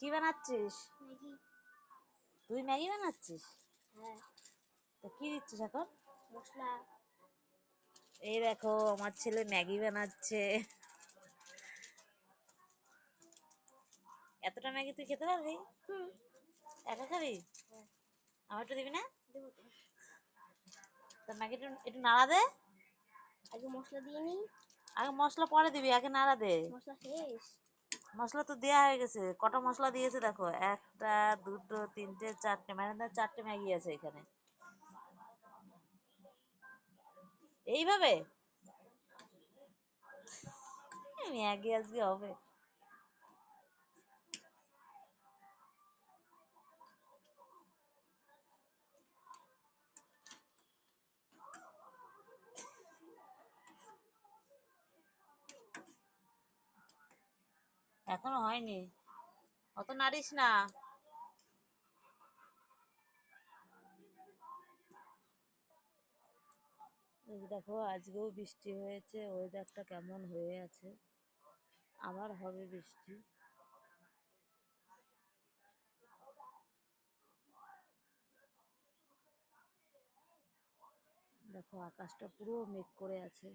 কি বানাচ্ছিস? ম্যাগি। তুই ম্যাগি বানাচ্ছিস? হ্যাঁ। তো কি দিচ্ছিস এখন? মশলা। এই দেখো আমার ছেলে ম্যাগি বানাচ্ছে। এতটা ম্যাগি তুই খেতে পারবি? হুম। একা খাবি? হ্যাঁ। আমার একটু দিবি না? দেবো তো। তো ম্যাগিটা একটু নাড়া দে। আগে মশলা দিয়ে নিই। আগে মশলা পরে দিবি, আগে নাড়া দে। মশলা শেষ। মশলা তো দেওয়া হয়ে গেছে। কটা মশলা দিয়েছে দেখো, একটা দুটো তিনটে চারটে, মানে চারটে ম্যাগি আছে এখানে। এইভাবে ম্যাগি আজকে হবে? এখনো হয়নি, অত নাড়িস না। এই দেখো আজকেও বৃষ্টি হয়েছে, ওয়েদারটা কেমন হয়ে আছে। আবার হবে বৃষ্টি। দেখো আকাশটা পুরো মেঘ করে আছে।